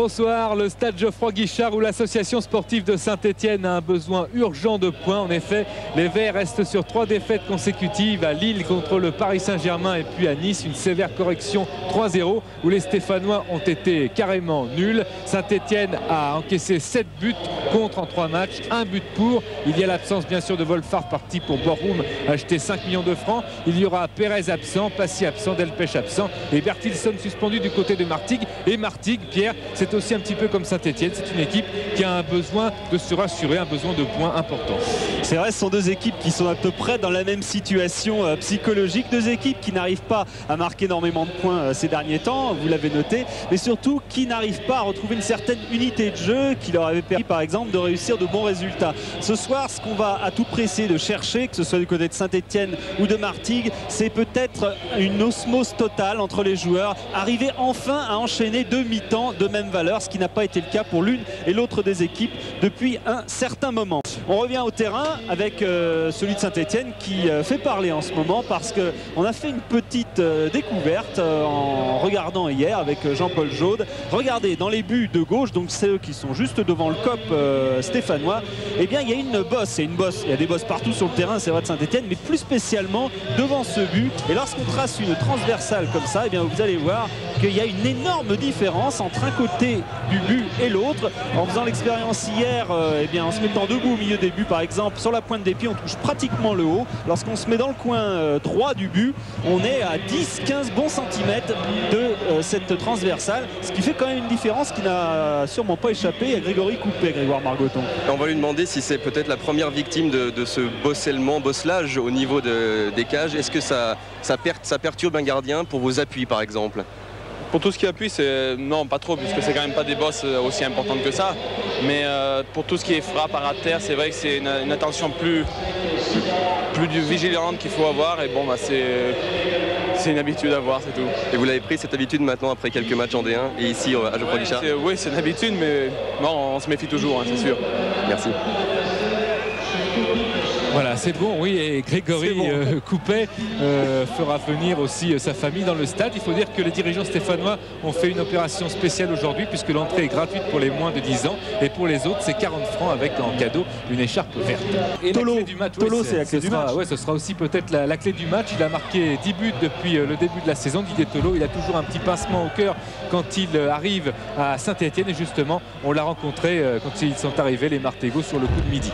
Bonsoir, le stade Geoffroy Guichard où l'association sportive de Saint-Etienne a un besoin urgent de points. En effet, les Verts restent sur 3 défaites consécutives à Lille contre le Paris Saint-Germain et puis à Nice, une sévère correction 3-0 où les Stéphanois ont été carrément nuls. Saint-Etienne a encaissé 7 buts contre en 3 matchs, 1 but pour. Il y a l'absence bien sûr de Wolfhard parti pour Bochum, acheté 5 millions de francs. Il y aura Pérez absent, Passy absent, Delpech absent et Bertilsson suspendu du côté de Martigues. Et Martigues, Pierre, c'est aussi un petit peu comme Saint-Etienne, c'est une équipe qui a un besoin de se rassurer, un besoin de points importants. C'est vrai, ce sont deux équipes qui sont à peu près dans la même situation psychologique, deux équipes qui n'arrivent pas à marquer énormément de points ces derniers temps, vous l'avez noté, mais surtout qui n'arrivent pas à retrouver une certaine unité de jeu qui leur avait permis par exemple de réussir de bons résultats. Ce soir, ce qu'on va à tout prix essayer de chercher, que ce soit du côté de Saint-Etienne ou de Martigues, c'est peut-être une osmose totale entre les joueurs, arriver enfin à enchaîner 2 mi-temps de même valeur, ce qui n'a pas été le cas pour l'une et l'autre des équipes depuis un certain moment. On revient au terrain avec celui de Saint-Etienne qui fait parler en ce moment parce qu'on a fait une petite découverte en regardant hier avec Jean-Paul Jaude. Regardez, dans les buts de gauche, donc c'est eux qui sont juste devant le COP stéphanois, eh bien il y a une bosse, il y a des bosses partout sur le terrain, c'est vrai de Saint-Etienne, mais plus spécialement devant ce but. Et lorsqu'on trace une transversale comme ça, eh bien vous allez voir qu'il y a une énorme différence entre un côté du but et l'autre. En faisant l'expérience hier, eh bien, en se mettant debout au milieu des buts par exemple, sur la pointe des pieds, on touche pratiquement le haut. Lorsqu'on se met dans le coin droit du but, on est à 10-15 bons centimètres de cette transversale, ce qui fait quand même une différence qui n'a sûrement pas échappé à Grégory Coupet, Grégoire Margoton. On va lui demander si c'est peut-être la première victime de ce bosselage au niveau des cages. Est-ce que ça perturbe un gardien pour vos appuis par exemple? Pour tout ce qui appuie, non, pas trop, puisque c'est quand même pas des bosses aussi importantes que ça. Mais pour tout ce qui est frappe à terre, c'est vrai que c'est une attention plus vigilante qu'il faut avoir. Et bon, bah, c'est une habitude à avoir, c'est tout. Et vous l'avez pris cette habitude maintenant après quelques matchs en D1 et ici à Geoffroy Guichard? Oui, c'est une habitude, mais non, on se méfie toujours, hein, c'est sûr. Merci. Voilà, c'est bon, oui, et Grégory Coupet fera venir aussi sa famille dans le stade. Il faut dire que les dirigeants stéphanois ont fait une opération spéciale aujourd'hui puisque l'entrée est gratuite pour les moins de 10 ans et pour les autres c'est 40 francs avec en cadeau une écharpe verte. Et Tolo, la clé du match, c'est la clé du match. Ouais, ce sera aussi peut-être la clé du match. Il a marqué 10 buts depuis le début de la saison, Didier Tolo. Il a toujours un petit pincement au cœur quand il arrive à Saint-Etienne et justement on l'a rencontré quand ils sont arrivés les Martégots sur le coup de midi.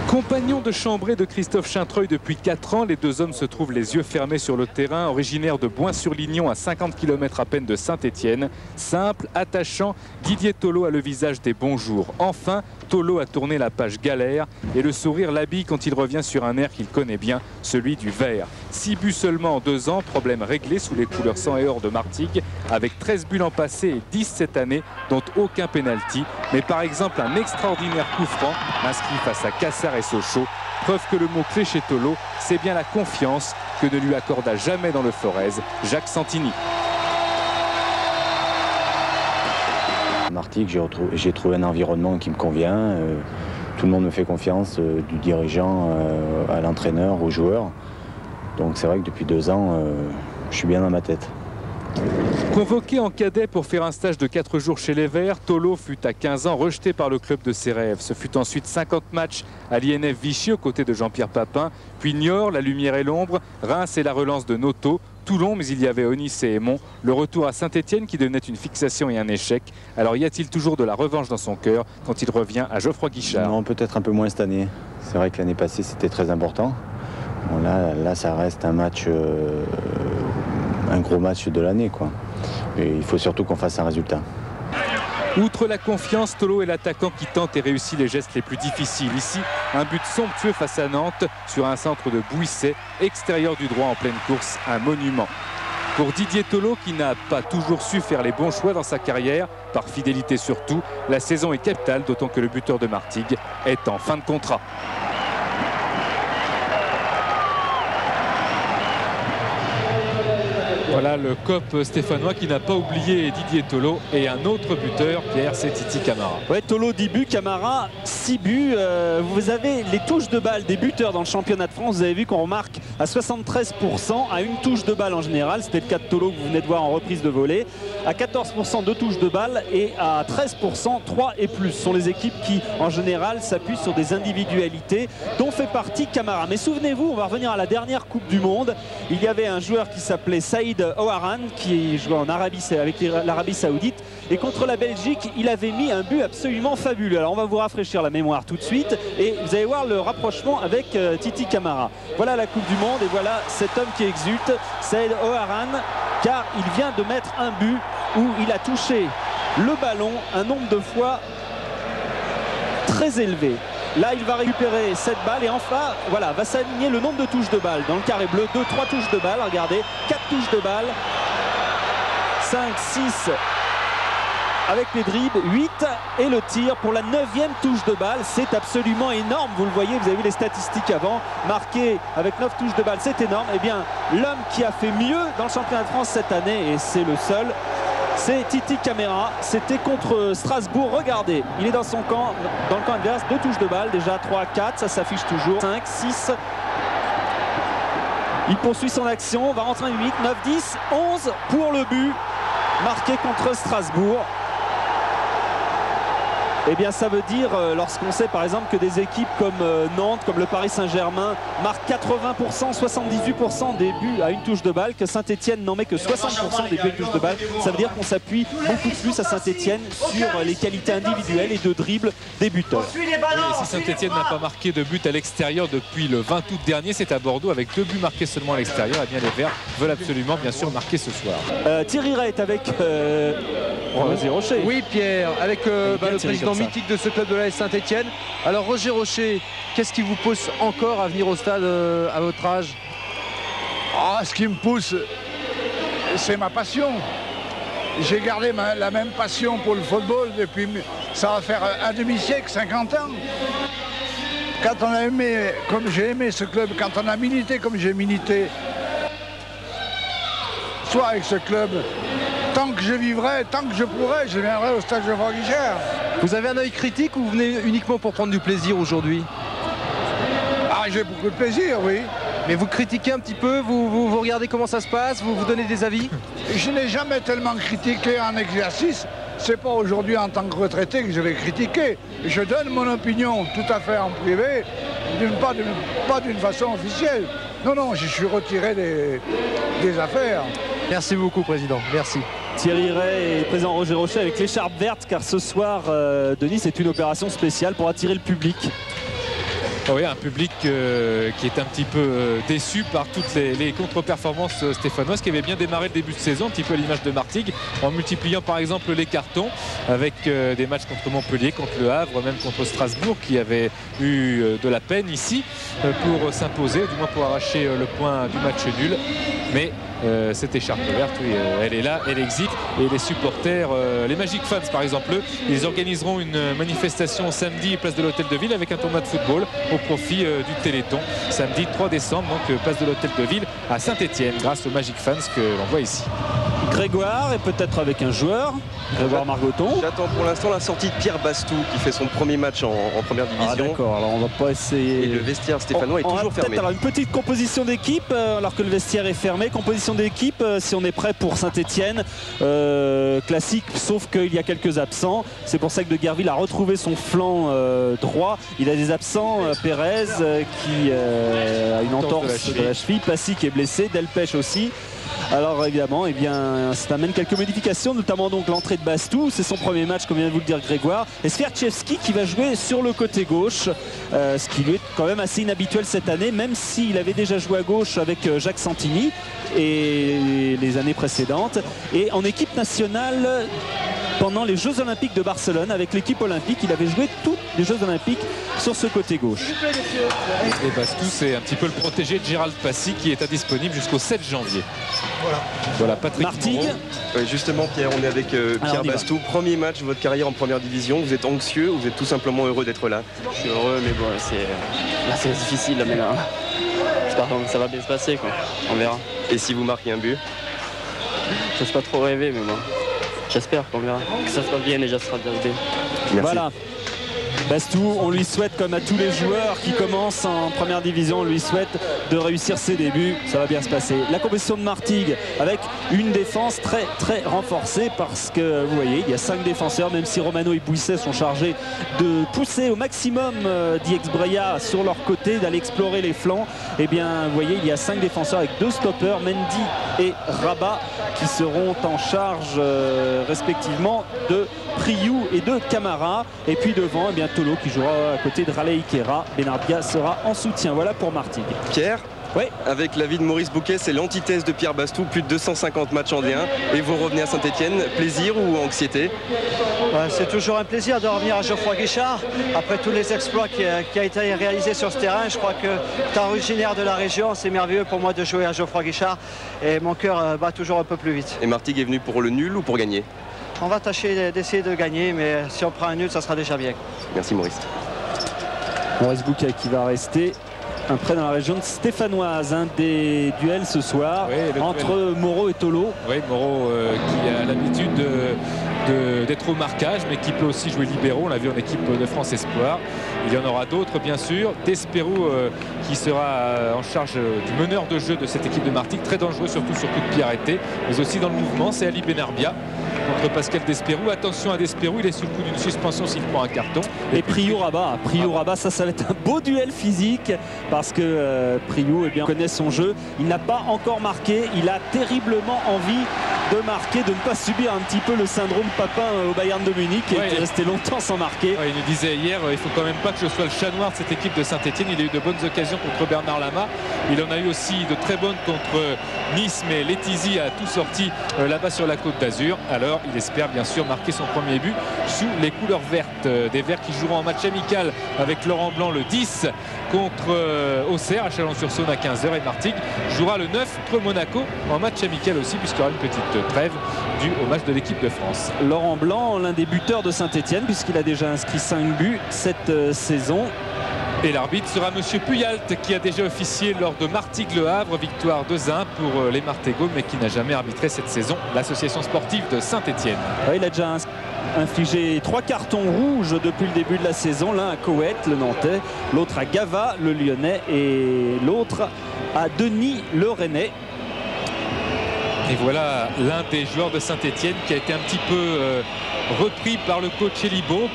Compagnon de chambrée de Christophe Chaintreuil depuis 4 ans, les deux hommes se trouvent les yeux fermés sur le terrain, originaire de Boins-sur-Lignon à 50 km à peine de Saint-Etienne. Simple, attachant, Didier Tolo a le visage des bons jours. Enfin, Tolo a tourné la page galère et le sourire l'habille quand il revient sur un air qu'il connaît bien, celui du vert. 6 buts seulement en 2 ans, problème réglé sous les couleurs sang et or de Martigues, avec 13 buts l'an passé et 10 cette année, dont aucun pénalty. Mais par exemple un extraordinaire coup franc inscrit face à Cassar et Sochaux. Preuve que le mot clé chez Tolo, c'est bien la confiance que ne lui accorda jamais dans le Forez Jacques Santini. À Martigues, j'ai trouvé un environnement qui me convient. Tout le monde me fait confiance, du dirigeant à l'entraîneur, aux joueurs. Donc c'est vrai que depuis 2 ans, je suis bien dans ma tête. Convoqué en cadet pour faire un stage de 4 jours chez les Verts, Tolo fut à 15 ans rejeté par le club de ses rêves. Ce fut ensuite 50 matchs à l'INF Vichy aux côtés de Jean-Pierre Papin, puis Niort, la lumière et l'ombre, Reims et la relance de Noto, Toulon, mais il y avait Onisse et Aimont, le retour à Saint-Etienne qui devenait une fixation et un échec. Alors y a-t-il toujours de la revanche dans son cœur quand il revient à Geoffroy Guichard? Non, peut-être un peu moins cette année. C'est vrai que l'année passée c'était très important. Bon, là ça reste un match, un gros match de l'année, quoi. Et il faut surtout qu'on fasse un résultat. Outre la confiance, Tolo est l'attaquant qui tente et réussit les gestes les plus difficiles. Ici, un but somptueux face à Nantes sur un centre de Bouisset, extérieur du droit en pleine course, un monument. Pour Didier Tolo, qui n'a pas toujours su faire les bons choix dans sa carrière, par fidélité surtout, la saison est capitale, d'autant que le buteur de Martigues est en fin de contrat. Voilà le COP stéphanois qui n'a pas oublié Didier Tolo et un autre buteur, Pierre, c'est Titi Camara. Ouais, Tolo 10 buts, Camara 6 buts. Vous avez les touches de balle des buteurs dans le championnat de France. Vous avez vu qu'on remarque à 73% à une touche de balle en général. C'était le cas de Tolo que vous venez de voir en reprise de volée. À 14% de touches de balle et à 13% 3 et plus. Ce sont les équipes qui en général s'appuient sur des individualités dont fait partie Camara. Mais souvenez-vous, on va revenir à la dernière Coupe du Monde. Il y avait un joueur qui s'appelait Saïd Oharan qui jouait en Arabie avec l'Arabie Saoudite, et contre la Belgique il avait mis un but absolument fabuleux. Alors on va vous rafraîchir la mémoire tout de suite et vous allez voir le rapprochement avec Titi Camara. Voilà la Coupe du Monde et voilà cet homme qui exulte, Saïd Oharan, car il vient de mettre un but où il a touché le ballon un nombre de fois très élevé. Là il va récupérer cette balle et enfin voilà, va s'aligner le nombre de touches de balle dans le carré bleu. 2, 3 touches de balle, regardez, 4 touches de balle, 5, 6 avec les dribbles, 8 et le tir pour la 9e touche de balle. C'est absolument énorme, vous le voyez, vous avez vu les statistiques avant, marqué avec 9 touches de balle, c'est énorme. Et bien l'homme qui a fait mieux dans le championnat de France cette année, et c'est le seul, c'est Titi Camara. C'était contre Strasbourg, regardez, il est dans son camp, dans le camp adverse, 2 touches de balle, déjà 3, 4, ça s'affiche toujours, 5, 6. Il poursuit son action, va rentrer 8, 9, 10, 11 pour le but marqué contre Strasbourg. Eh bien ça veut dire, lorsqu'on sait par exemple que des équipes comme Nantes, comme le Paris Saint-Germain marquent 80%, 78% des buts à une touche de balle, que Saint-Etienne n'en met que 60% des buts à une touche de balle, ça veut dire qu'on s'appuie beaucoup plus à Saint-Etienne sur les qualités individuelles et de dribble des buteurs. Et si Saint-Etienne n'a pas marqué de but à l'extérieur depuis le 20 août dernier, c'est à Bordeaux avec 2 buts marqués seulement à l'extérieur. Et bien les Verts veulent absolument bien sûr marquer ce soir. Thierry Ray est avec Roger Rocher. Oui Pierre, avec le président mythique de ce club de l'AS Saint-Etienne. Alors Roger Rocher, qu'est-ce qui vous pousse encore à venir au stade à votre âge? Ce qui me pousse, c'est ma passion. J'ai gardé la même passion pour le football depuis, ça va faire un demi-siècle, 50 ans. Quand on a aimé, comme j'ai aimé ce club, quand on a milité comme j'ai milité, soit avec ce club, tant que je vivrai, tant que je pourrai, je viendrai au stade Geoffroy Guichard. Vous avez un œil critique ou vous venez uniquement pour prendre du plaisir aujourd'hui? J'ai beaucoup de plaisir, oui. Mais vous critiquez un petit peu, vous regardez comment ça se passe, vous donnez des avis? Je n'ai jamais tellement critiqué en exercice. C'est pas aujourd'hui en tant que retraité que je vais critiquer. Je donne mon opinion tout à fait en privé, pas d'une façon officielle. Non, je suis retiré des affaires. Merci beaucoup, Président. Merci. Thierry Ray et président Roger Rocher avec l'écharpe verte, car ce soir, Denis, c'est une opération spéciale pour attirer le public. Oui, un public qui est un petit peu déçu par toutes les contre-performances stéphanoises qui avaient bien démarré le début de saison, un petit peu à l'image de Martigues, en multipliant par exemple les cartons avec des matchs contre Montpellier, contre Le Havre, même contre Strasbourg, qui avait eu de la peine ici pour s'imposer, du moins pour arracher le point du match nul. Mais cette écharpe verte, oui, elle est là, elle existe. Et les supporters, les Magic Fans par exemple, ils organiseront une manifestation samedi place de l'Hôtel de Ville avec un tournoi de football au profit du Téléthon. Samedi 3 décembre, donc place de l'Hôtel de Ville à Saint-Etienne, grâce aux Magic Fans que l'on voit ici. Grégoire est peut-être avec un joueur, Grégoire Margoton. J'attends pour l'instant la sortie de Pierre Bastou qui fait son premier match en première division. D'accord, alors on va pas essayer. Et le vestiaire stéphanois est toujours fermé. Alors une petite composition d'équipe alors que le vestiaire est fermé. Composition d'équipe si on est prêt pour Saint-Etienne. Classique, sauf qu'il y a quelques absents. C'est pour ça que De Guerville a retrouvé son flanc droit. Il a des absents, Pérez qui a une entorse de la cheville, Passy qui est blessé, Delpech aussi. Alors évidemment, eh bien, ça amène quelques modifications, notamment donc l'entrée de Bastou, c'est son premier match comme vient de vous le dire Grégoire, et Sverchevski qui va jouer sur le côté gauche, ce qui lui est quand même assez inhabituel cette année, même s'il avait déjà joué à gauche avec Jacques Santini et les années précédentes, et en équipe nationale pendant les Jeux Olympiques de Barcelone avec l'équipe olympique, il avait joué tous les Jeux Olympiques sur ce côté gauche. Et Bastou, c'est un petit peu le protégé de Gérald Passy qui est indisponible jusqu'au 7 janvier. Voilà Patrick Martigues. Justement Pierre, on est avec Pierre Bastou. Premier match de votre carrière en première division. Vous êtes anxieux ou vous êtes tout simplement heureux d'être là? Je suis heureux, mais bon, c'est difficile là, mais là, j'espère que ça va bien se passer, quoi. On verra. Et si vous marquez un but? J'ose pas trop rêver, mais bon, j'espère qu'on verra. Que ça sera bien, déjà, ça sera bien. Merci. Voilà. Bastou, on lui souhaite, comme à tous les joueurs qui commencent en première division, on lui souhaite de réussir ses débuts. Ça va bien se passer. La compétition de Martigues avec une défense très renforcée parce que vous voyez, il y a 5 défenseurs, même si Romano et Bouisset sont chargés de pousser au maximum Diex Breya sur leur côté, d'aller explorer les flancs. Et bien, vous voyez, il y a 5 défenseurs avec 2 stoppers, Mendy et Rabat, qui seront en charge respectivement de Priou et de Camara. Et puis devant, eh bien, Tolo qui jouera à côté de Raleigh Kera. Benarbia sera en soutien. Voilà pour Martigues. Pierre, oui. Avec l'avis de Maurice Bouquet, c'est l'antithèse de Pierre Bastou, plus de 250 matchs en D1 et vous revenez à Saint-Etienne. Plaisir ou anxiété? C'est toujours un plaisir de revenir à Geoffroy Guichard après tous les exploits qui a été réalisés sur ce terrain. Je crois que étant originaire de la région, c'est merveilleux pour moi de jouer à Geoffroy Guichard et mon cœur bat toujours un peu plus vite. Et Martigues est venu pour le nul ou pour gagner? On va tâcher d'essayer de gagner, mais si on prend un nul, ça sera déjà bien. Merci Maurice. Maurice Bouquet qui va rester un prêt dans la région de stéphanoise. Un des duels ce soir entre Moreau et Tolo. Oui, Moreau qui a l'habitude d'être au marquage, mais qui peut aussi jouer libéraux. On l'a vu en équipe de France Espoir. Il y en aura d'autres, bien sûr. Desperou qui sera en charge du meneur de jeu de cette équipe de Martigues. Très dangereux, surtout sur coup de pied arrêté, mais aussi dans le mouvement. C'est Ali Benarbia contre Pascal Desperou. Attention à Desperou, il est sous le coup d'une suspension s'il prend un carton. Et Priou Rabat, ça va être un beau duel physique parce que Priou connaît son jeu. Il n'a pas encore marqué, il a terriblement envie de marquer, de ne pas subir un petit peu le syndrome Papin au Bayern de Munich et est resté longtemps sans marquer. Il nous disait hier, il faut quand même pas que je sois le chat noir de cette équipe de Saint-Etienne. Il a eu de bonnes occasions contre Bernard Lama. Il en a eu aussi de très bonnes contre Nice, mais Letizy a tout sorti là-bas sur la Côte d'Azur. Alors il espère bien sûr marquer son premier but sous les couleurs vertes des Verts qui joueront en match amical avec Laurent Blanc le 10 contre Auxerre à Chalon-sur-Saône à 15h, et Martigues jouera le 9 contre Monaco en match amical aussi, puisqu'il y aura une petite trêve due au match de l'équipe de France. Laurent Blanc, l'un des buteurs de Saint-Etienne, puisqu'il a déjà inscrit 5 buts cette saison. Et l'arbitre sera Monsieur Puyalt, qui a déjà officié lors de Martigues-Le Havre, victoire 2-1 pour les Martégots, mais qui n'a jamais arbitré cette saison l'association sportive de Saint-Etienne. Il a déjà infligé 3 cartons rouges depuis le début de la saison, l'un à Coët, le Nantais, l'autre à Gava, le Lyonnais, et l'autre à Denis, le Rennais. Et voilà l'un des joueurs de Saint-Etienne qui a été un petit peu repris par le coach Elie Baup,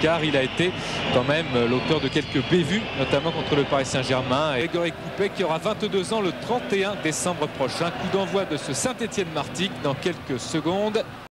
car il a été quand même l'auteur de quelques bévues, notamment contre le Paris Saint-Germain. Et Grégory Coupet qui aura 22 ans le 31 décembre prochain. Coup d'envoi de ce Saint-Etienne-Martigues dans quelques secondes.